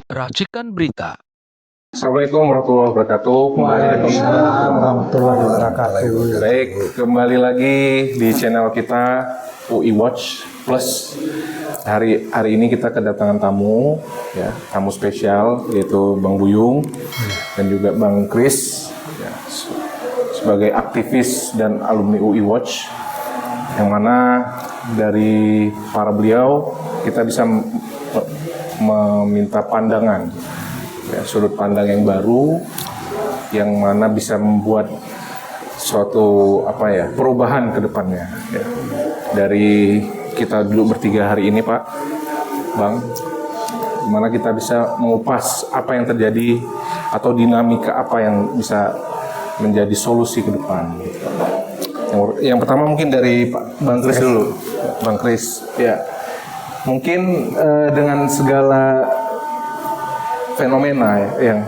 Racikan Berita. Assalamualaikum warahmatullahi wabarakatuh. Waalaikumsalam warahmatullahi wabarakatuh. Baik, kembali lagi di channel kita UI Watch Plus. Hari ini kita kedatangan tamu, ya, tamu spesial yaitu Bang Buyung dan juga Bang Kris, ya, sebagai aktivis dan alumni UI Watch, yang mana dari para beliau kita bisa meminta pandangan, ya, sudut pandang yang baru yang mana bisa membuat suatu perubahan ke depannya, ya. Dari kita dulu bertiga hari ini, Pak Bang, gimana kita bisa mengupas apa yang terjadi atau dinamika apa yang bisa menjadi solusi ke depan. Yang pertama mungkin dari Pak Bang Kris dulu. Bang Kris, ya, mungkin dengan segala fenomena yang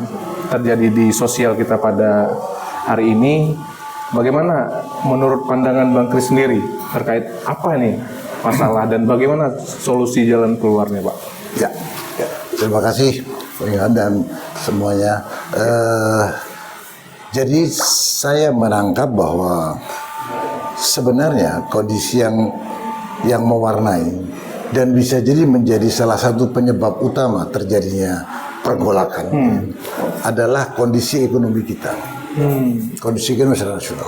terjadi di sosial kita pada hari ini, bagaimana menurut pandangan Bang Kris sendiri terkait apa nih masalah dan bagaimana solusi jalan keluarnya, Pak? Ya, terima kasih dan semuanya. Jadi saya menangkap bahwa sebenarnya kondisi yang mewarnai dan bisa jadi menjadi salah satu penyebab utama terjadinya pergolakan adalah kondisi ekonomi kita, kondisi ekonomi nasional.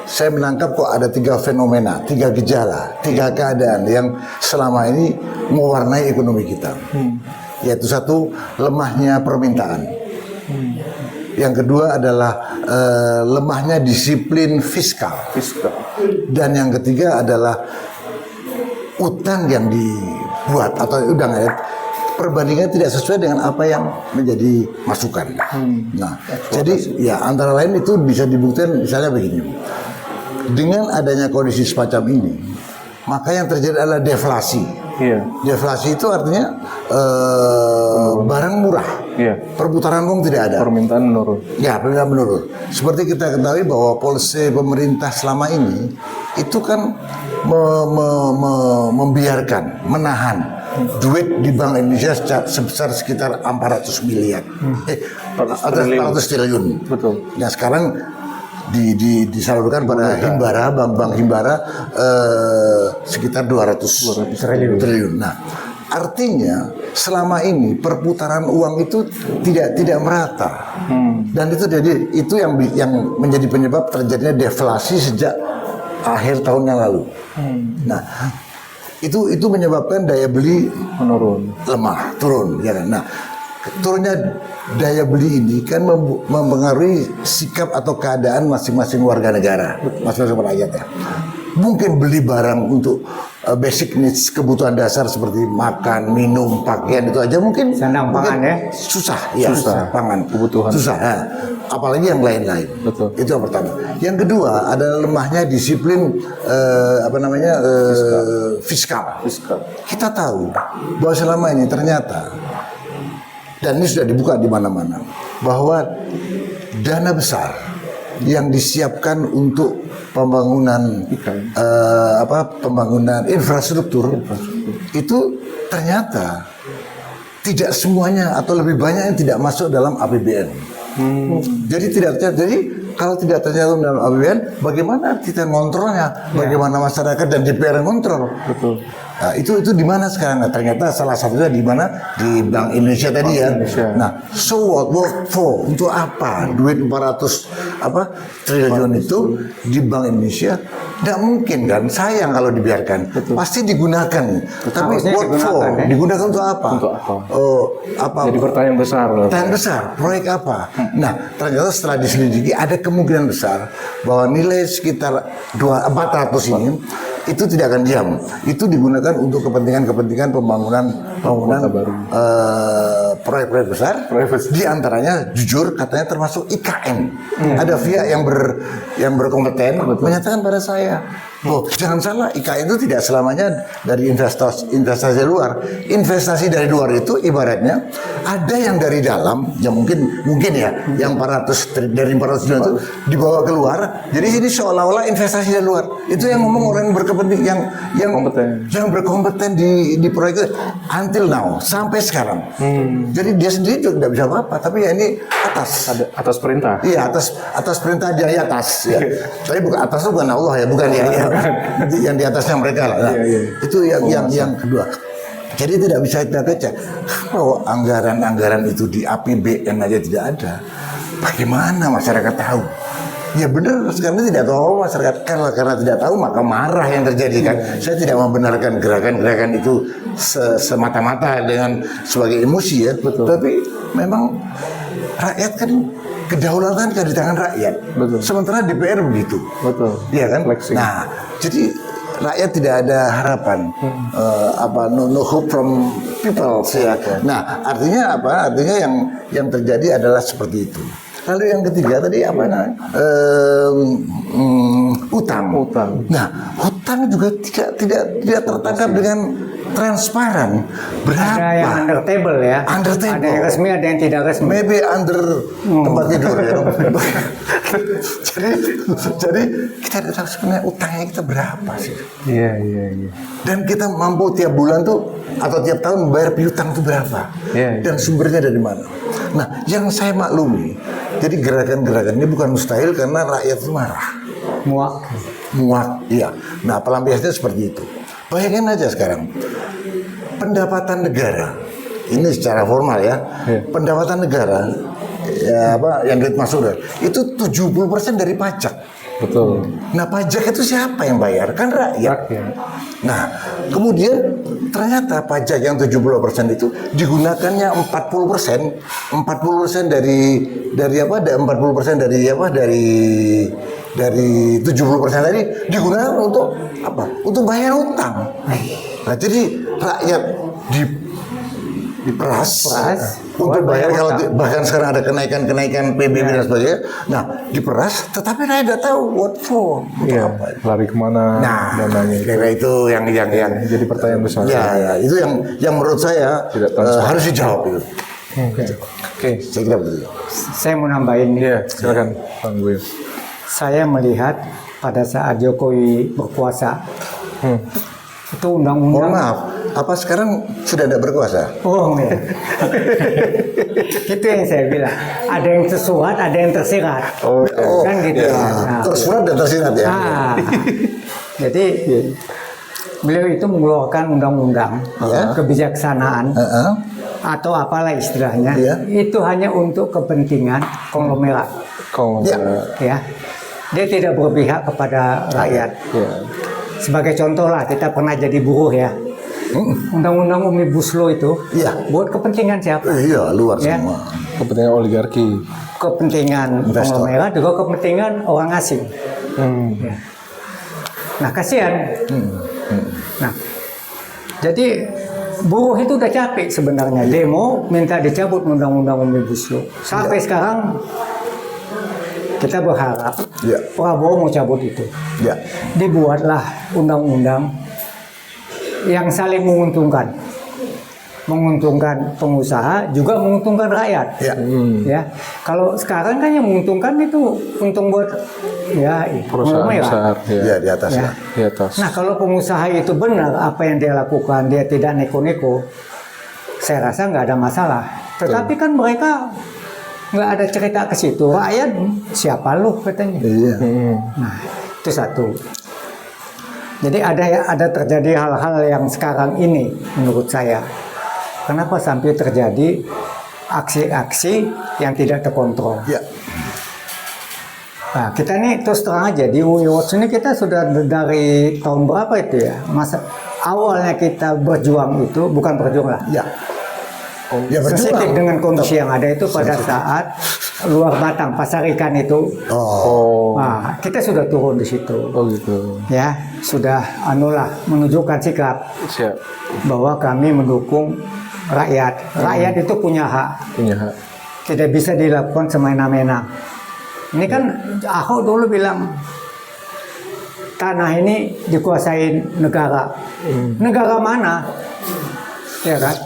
Saya menangkap kok ada 3 fenomena, 3 gejala, 3 keadaan yang selama ini mewarnai ekonomi kita. Yaitu satu, lemahnya permintaan. Yang kedua adalah lemahnya disiplin fiskal. Dan yang ketiga adalah utang yang dibuat atau perbandingan tidak sesuai dengan apa yang menjadi masukan. Nah, jadi ya antara lain itu bisa dibuktikan misalnya begini. Dengan adanya kondisi semacam ini, maka yang terjadi adalah deflasi. Iya. Deflasi itu artinya barang murah. Iya. Perputaran uang tidak ada. Permintaan menurun. Ya, permintaan menurun. Seperti kita ketahui bahwa polisi pemerintah selama ini itu kan membiarkan, menahan duit di Bank Indonesia sebesar sekitar 400 miliar. 400 triliun. Betul. Nah, sekarang disalurkan pada himbara, bank himbara sekitar 200 triliun. Nah, artinya selama ini perputaran uang itu tidak merata. Dan itu yang menjadi penyebab terjadinya deflasi sejak akhir tahun yang lalu. Nah, itu menyebabkan daya beli menurun, lemah, turun, ya kan. Nah, turunnya daya beli ini kan mempengaruhi sikap atau keadaan masing-masing warga negara, masing-masing rakyat, ya. Mungkin beli barang untuk basic needs, kebutuhan dasar seperti makan, minum, pakaian itu aja mungkin pangan, ya? Susah, ya, pangan, kebutuhan susah. Nah, apalagi yang lain-lain. Betul. Itu yang pertama. Yang kedua adalah lemahnya disiplin fiskal. Kita tahu bahwa selama ini ternyata, dan ini sudah dibuka di mana-mana, bahwa dana besar yang disiapkan untuk pembangunan pembangunan infrastruktur itu ternyata tidak semuanya atau lebih banyak yang tidak masuk dalam APBN. Jadi kalau tidak ternyata dalam APBN, bagaimana kita ngontrolnya? Bagaimana masyarakat dan DPR ngontrol? Betul. Nah, itu di mana sekarang? Nah, ternyata salah satunya di mana? Di Bank Indonesia tadi, ya. Nah, so what for? Untuk apa? Duit 400 triliun itu di Bank Indonesia tidak mungkin, kan? Sayang kalau dibiarkan. Pasti digunakan. Tapi what for? Ya? Digunakan untuk apa? Untuk apa? Apa? Jadi pertanyaan besar. Pertanyaan besar. Proyek apa? Nah, ternyata setelah diselidiki ada kemungkinan besar bahwa nilai sekitar 400 ini itu tidak akan diam. Itu digunakan untuk kepentingan pembangunan proyek-proyek besar. Di antaranya jujur katanya termasuk IKN. Ada pihak yang berkompeten menyatakan pada saya, Oh, jangan salah, IKN itu tidak selamanya dari investasi luar. Investasi dari luar itu ibaratnya ada yang dari dalam, yang mungkin ya, yang 400 dari 400 triliun itu dibawa keluar. Jadi ini seolah-olah investasi dari luar. Itu yang ngomong orang berkepentingan, yang berkompeten di proyek itu until now, sampai sekarang. Jadi dia sendiri juga tidak bisa apa-apa, tapi ya ini atas perintah. Iya, atas perintah dari atas ya. Tapi bukan atas itu bukan Allah ya, bukan ya. Yang di atasnya mereka lah. Nah, itu yang kedua. Jadi tidak bisa kita baca kalau anggaran-anggaran itu di APBN aja tidak ada. Bagaimana masyarakat tahu? Ya benar, sekarang tidak tahu masyarakat, karena tidak tahu maka marah yang terjadi kan. Saya tidak membenarkan gerakan-gerakan itu semata-mata dengan sebagai emosi ya. Betul. Tapi memang rakyat kan, kedaulatan kan di tangan rakyat. Betul. Sementara DPR begitu. Betul. Iya kan? Nah, jadi rakyat tidak ada harapan. No hope from people. Ya. Nah, artinya apa? Artinya yang terjadi adalah seperti itu. Lalu yang ketiga tadi apa namanya? Utang. Nah, hutang juga tidak tertangkap dengan transparan. Berapa? Ada yang under table ya. Under table. Ada yang resmi, ada yang tidak resmi. Maybe under tempat tidur ya. jadi kita tidak tahu sebenarnya utangnya kita berapa sih. Iya. Dan kita mampu tiap bulan tuh atau tiap tahun membayar piutang itu berapa. Dan sumbernya dari mana. Nah, yang saya maklumi, jadi gerakan-gerakan ini bukan mustahil karena rakyat itu marah. Muak, iya. Nah, pelampiasnya seperti itu. Bayangin aja sekarang, pendapatan negara, ini secara formal ya, pendapatan negara, ya apa yang duit masuk itu 70% dari pajak. Betul. Nah, pajak itu siapa yang bayar? Kan rakyat. Nah, kemudian ternyata pajak yang 70% itu digunakannya 40%. 40% dari apa? 40% dari 70% tadi digunakan untuk apa? Untuk bayar utang. Nah, jadi rakyat diperas untuk bayar kalau bahkan sekarang ada kenaikan PBB dan sebagainya. Nah, diperas, tetapi rakyat tidak tahu what for, untuk apa. Lari kemana? Nah, dananya kira itu yang jadi pertanyaan besar. Ya, itu yang menurut saya harus dijawab itu. Oke. Saya kira begitu. Saya mau nambahin nih. Iya, silakan Bang Buya. Saya melihat pada saat Jokowi berkuasa, itu undang-undang. Mohon maaf, apa sekarang sudah tidak berkuasa? Oh, ya. Itu yang saya bilang. Ada yang tersurat, ada yang tersirat. Kan gitu. Ya. Nah, tersurat dan tersirat ya. Nah, jadi beliau itu mengeluarkan undang-undang kebijaksanaan atau apalah istilahnya, itu hanya untuk kepentingan konglomerat. Ya, dia tidak berpihak kepada rakyat. Sebagai contoh lah, kita pernah jadi buruh ya. Undang-undang Omnibus Law itu buat kepentingan siapa? Iya, luar semua. Kepentingan oligarki. Kepentingan konglomerat, juga kepentingan orang asing. Ya. Nah, kasihan. Nah, jadi buruh itu udah capek sebenarnya. Demo minta dicabut undang-undang Omnibus Law. Sampai sekarang kita berharap Prabowo mau cabut itu. Dibuatlah undang-undang yang saling menguntungkan pengusaha, juga menguntungkan rakyat. Ya, kalau sekarang kan yang menguntungkan itu untung buat perusahaan besar. Di atas. Di atas. Nah, kalau pengusaha itu benar apa yang dia lakukan, dia tidak neko-neko, saya rasa nggak ada masalah. Tetapi kan mereka nggak ada cerita ke situ. Rakyat siapa lu katanya. Nah, itu satu. Jadi ada terjadi hal-hal yang sekarang ini menurut saya. Kenapa sampai terjadi aksi-aksi yang tidak terkontrol? Nah, kita ini terus terang aja di UI Watch ini kita sudah dari tahun berapa itu ya? Masa awalnya kita berjuang itu bukan berjuang lah. Sensitif dengan kondisi yang ada itu pada saat luar Batang, pasar ikan itu. Nah, kita sudah turun di situ. Ya, sudah menunjukkan sikap bahwa kami mendukung rakyat. Rakyat itu punya hak. Tidak bisa dilakukan semena-mena. Ini kan Ahok dulu bilang tanah ini dikuasai negara. Negara mana? Ya kan?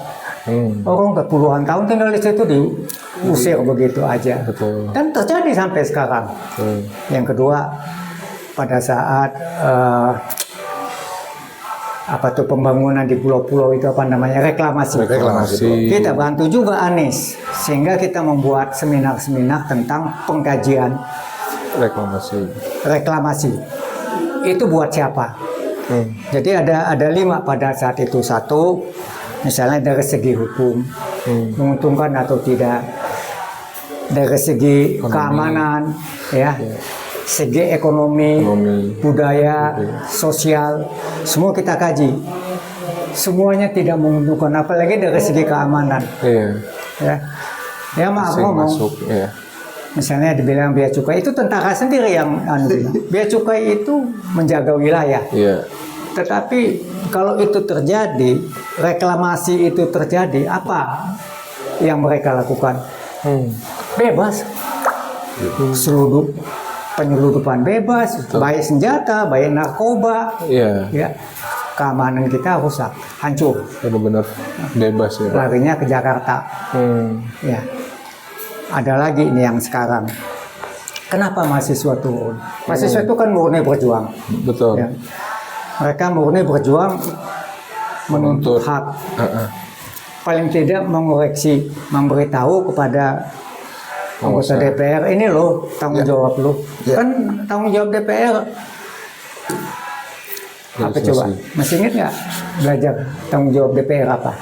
Orang udah puluhan tahun tinggal di situ diusir begitu aja. Betul. Dan terjadi sampai sekarang. Yang kedua, pada saat pembangunan di pulau-pulau itu reklamasi. Kita bantu juga Anies, sehingga kita membuat seminar-seminar tentang pengkajian reklamasi. Itu buat siapa? Jadi ada 5 pada saat itu. Satu, misalnya dari segi hukum menguntungkan atau tidak, dari segi keamanan, ya. Segi ekonomi, budaya, sosial, semua kita kaji. Semuanya tidak menguntungkan, apalagi dari segi keamanan. Ya maaf ngomong. Misalnya dibilang bea cukai, itu tentara sendiri yang bilang. Bea cukai itu menjaga wilayah. Tetapi kalau itu terjadi, reklamasi itu terjadi, apa yang mereka lakukan? Bebas. Penyeludupan bebas, baik senjata, baik narkoba, ya, keamanan kita rusak, hancur. Benar-benar bebas ya. Larinya ke Jakarta. Ya, ada lagi ini yang sekarang. Kenapa mahasiswa turun? Mahasiswa itu kan murni berjuang. Betul. Ya. Mereka murni berjuang menuntut hak. Paling tidak mengoreksi, memberitahu kepada anggota DPR, ini loh tanggung jawab lo. Kan tanggung jawab DPR apa coba? Masih ingat nggak belajar tanggung jawab DPR apa?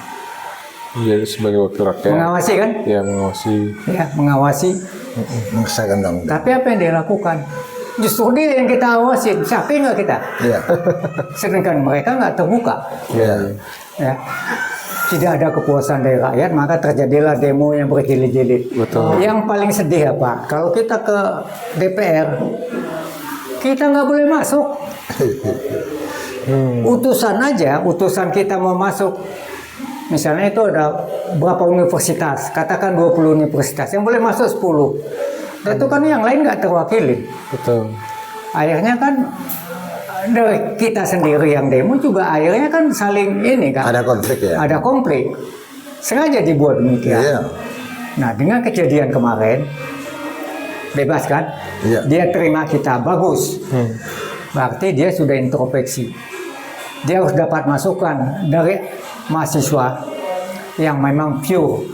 Iya, sebagai wakil rakyat. Mengawasi kan? Ya, mengawasi. Ya, mengawasi. Mengesahkan undang-undang. Tapi apa yang dia lakukan? Justru dia yang kita awasi. Siapa nggak kita? Sedangkan mereka nggak terbuka. Ya. Tidak ada kepuasan dari rakyat, maka terjadilah demo yang berjilid-jilid. Yang paling sedih apa? Kalau kita ke DPR, kita nggak boleh masuk. Utusan kita mau masuk. Misalnya itu ada berapa universitas, katakan 20 universitas, yang boleh masuk 10. Dan itu kan yang lain nggak terwakili. Akhirnya kan dari kita sendiri yang demo juga akhirnya kan saling ini kan. Ada konflik ya? Ada konflik. Sengaja dibuat demikian. Nah, dengan kejadian kemarin, bebas kan? Dia terima kita, bagus. Berarti dia sudah introspeksi. Dia harus dapat masukan dari mahasiswa yang memang pure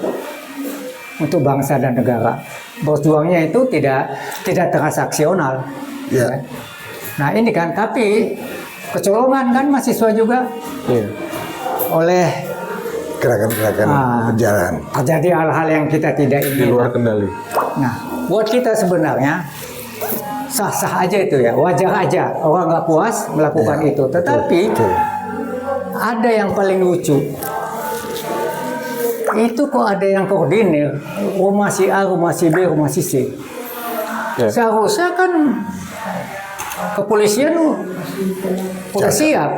untuk bangsa dan negara. Berjuangnya itu tidak transaksional. Nah ini kan, tapi kecolongan kan mahasiswa juga oleh gerakan-gerakan berjalan. Terjadi hal-hal yang kita tidak ingin. Di luar kendali. Nah, buat kita sebenarnya sah-sah aja itu ya, wajar aja orang nggak puas melakukan itu. Tetapi ada yang paling lucu. Itu kok ada yang koordinir, rumah si A, rumah si B, rumah si C. Seharusnya kan kepolisian udah siap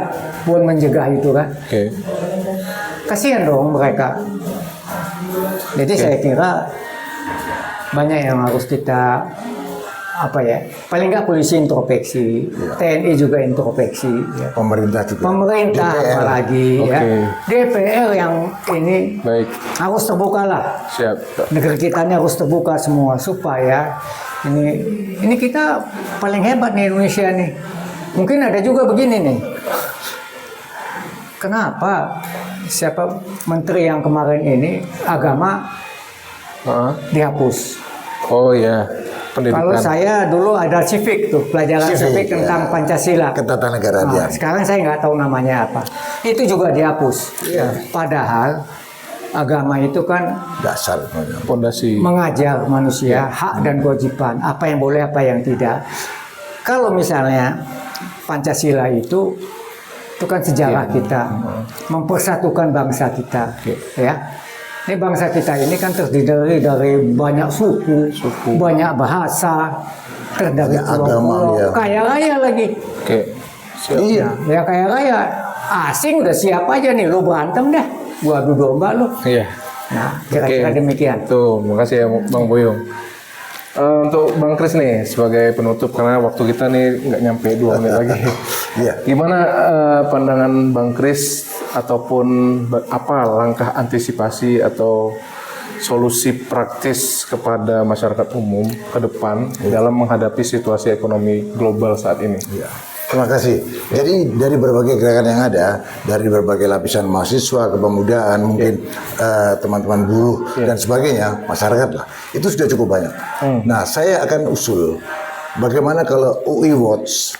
buat mencegah itu kan. Kasihan dong mereka. Jadi saya kira banyak yang harus kita paling nggak polisi introspeksi, TNI juga introspeksi, pemerintah juga. Pemerintah apalagi ya. DPR yang ini harus terbuka lah. Negeri kita ini harus terbuka semua supaya ini kita paling hebat nih Indonesia nih. Mungkin ada juga begini nih. Kenapa siapa menteri yang kemarin ini agama dihapus? Pendidikan. Kalau saya dulu ada civic tuh, pelajaran civic tentang Pancasila. Ketatanegaraan. Sekarang saya nggak tahu namanya apa. Itu juga dihapus. Padahal agama itu kan dasar fondasi mengajar manusia hak dan kewajiban, apa yang boleh, apa yang tidak. Kalau misalnya Pancasila itu kan sejarah kita, mempersatukan bangsa kita, ya. Ini bangsa kita ini kan terdiri dari banyak suku, banyak bahasa, terdiri pulau-pulau, kaya raya lagi. Ya kaya raya. Asing udah siap aja nih, lo berantem dah, gua adu domba lo. Nah, kira-kira demikian. Tuh, makasih ya Bang Boyong. Untuk Bang Kris nih sebagai penutup karena waktu kita nih nggak nyampe 2 menit lagi. Iya. Gimana pandangan Bang Kris ataupun apa langkah antisipasi atau solusi praktis kepada masyarakat umum ke depan dalam menghadapi situasi ekonomi global saat ini? Ya, terima kasih. Jadi dari berbagai gerakan yang ada, dari berbagai lapisan mahasiswa, kepemudaan, mungkin teman-teman buruh dan sebagainya, masyarakat lah, itu sudah cukup banyak. Nah, saya akan usul bagaimana kalau UI Watch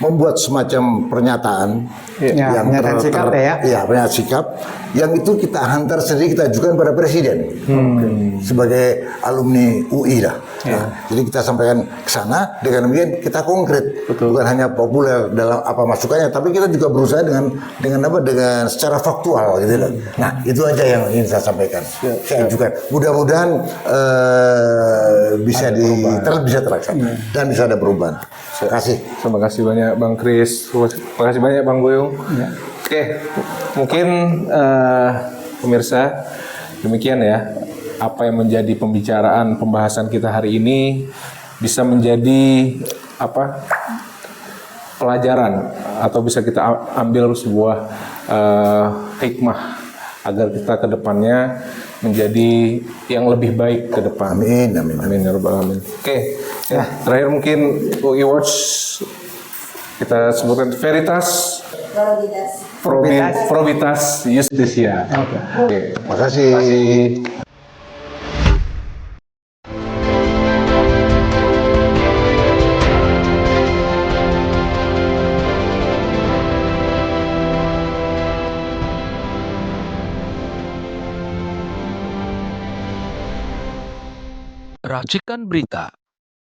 membuat semacam pernyataan Ya, pernyataan sikap ya. Iya, pernyataan sikap yang itu kita hantar sendiri, kita ajukan pada presiden sebagai alumni UI lah. Nah, jadi kita sampaikan ke sana dengan demikian kita konkret, bukan hanya populer dalam apa masukannya, tapi kita juga berusaha dengan secara faktual gitu loh. Nah, itu aja yang ingin saya sampaikan. Saya ajukan. Mudah-mudahan bisa terlaksana dan bisa ada perubahan. Terima kasih. Terima kasih banyak Bang Kris, terima kasih banyak Bang Boyong. Oke, mungkin pemirsa demikian ya apa yang menjadi pembahasan kita hari ini bisa menjadi apa pelajaran atau bisa kita ambil sebuah hikmah agar kita ke depannya menjadi yang lebih baik ke depan. Amin, amin, amin ya rabbal alamin. Oke, ya terakhir mungkin UI Watch kita sebutkan Veritas, Probitas Justisia. Oke, Terima kasih. Racikan Berita